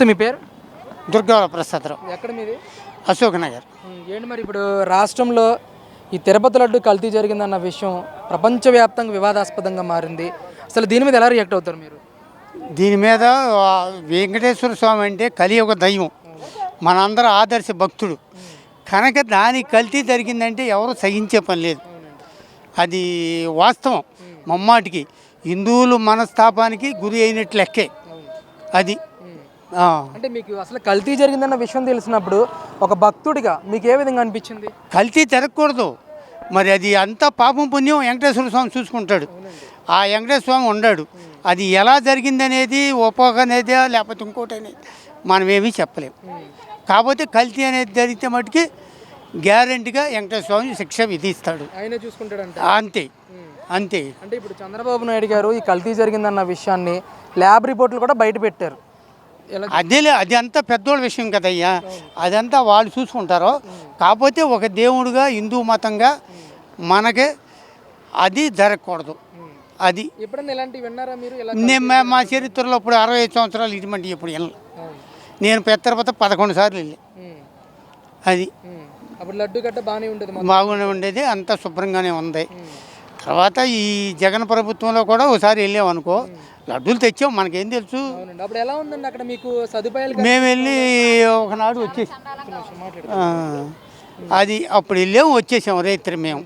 నమస్తే, మీ పేరు? దుర్గా ప్రసాదరావు, ఎక్కడ మీది? అశోక్ నగర్. ఏంటి మరి ఇప్పుడు రాష్ట్రంలో ఈ తిరుపతి లడ్డు కల్తీ జరిగిందన్న విషయం ప్రపంచవ్యాప్తంగా వివాదాస్పదంగా మారింది. అసలు దీని మీద ఎలా రియాక్ట్ అవుతారు మీరు? దీని మీద వెంకటేశ్వర స్వామి అంటే కలియుగ దైవం, మనందరూ ఆదర్శ భక్తుడు కనుక దాని కల్తీ జరిగిందంటే ఎవరు సహించే పని లేదు. అది వాస్తవం. మమ్మాటికి హిందువులు మనస్తాపానికి గురి అయినట్లు లెక్కే అది. అంటే మీకు అసలు కల్తీ జరిగిందన్న విషయం తెలిసినప్పుడు ఒక భక్తుడిగా మీకు ఏ విధంగా అనిపించింది? కల్తీ జరగకూడదు, మరి అది అంతా పాపం పుణ్యం వెంకటేశ్వర స్వామి చూసుకుంటాడు. ఆ వెంకటేశ్వర స్వామి ఉన్నాడు. అది ఎలా జరిగిందనేది ఒప్పోక అనేది లేకపోతే ఇంకోటి అనేది మనమేమీ చెప్పలేము. కాకపోతే కల్తీ అనేది జరిగితే మటుకి గ్యారెంటీగా వెంకటేశ్వర స్వామి శిక్ష విధిస్తాడు. ఆయనే చూసుకుంటాడంట. అంతే అంతే. అంటే ఇప్పుడు చంద్రబాబు నాయుడు గారు ఈ కల్తీ జరిగిందన్న విషయాన్ని ల్యాబ్ రిపోర్ట్లు కూడా బయట పెట్టారు. అదేలే, అది అంతా పెద్దోళ్ళ విషయం కదయ్యా, అదంతా వాళ్ళు చూసుకుంటారు. కాకపోతే ఒక దేవుడుగా హిందూ మతంగా మనకి అది జరగకూడదు. అది ఎప్పుడన్నా ఇలాంటివి విన్నారా మీరు? నేను మా చరిత్రలో ఇప్పుడు 65 సంవత్సరాలు ఇటువంటి ఇప్పుడు వెళ్ళను. నేను తిరుపతి 11 సార్లు వెళ్ళి. అది అప్పుడు లడ్డు గట్ట బాగానే ఉండేది, అంతా శుభ్రంగానే ఉంది. తర్వాత ఈ జగన్ ప్రభుత్వంలో కూడా ఒకసారి వెళ్ళామనుకో, లడ్డూలు తెచ్చాం, మనకేం తెలుసు. అప్పుడు ఎలా ఉందండి అక్కడ మీకు సదుపాయాలు? మేము వెళ్ళి ఒకనాడు వచ్చేసి అది అప్పుడు వెళ్ళాము, వచ్చేసాము రైతులు. మేము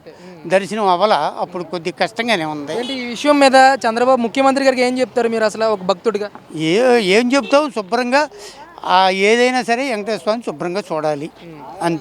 దర్శనం అవ్వాల, అప్పుడు కొద్దిగా కష్టంగానే ఉంది. ఈ విషయం మీద చంద్రబాబు ముఖ్యమంత్రి గారికి ఏం చెప్తారు మీరు అసలు ఒక భక్తుడిగా? ఏం చెప్తావు, శుభ్రంగా ఏదైనా సరే వెంకటేశ్వర స్వామి శుభ్రంగా చూడాలి అంతే.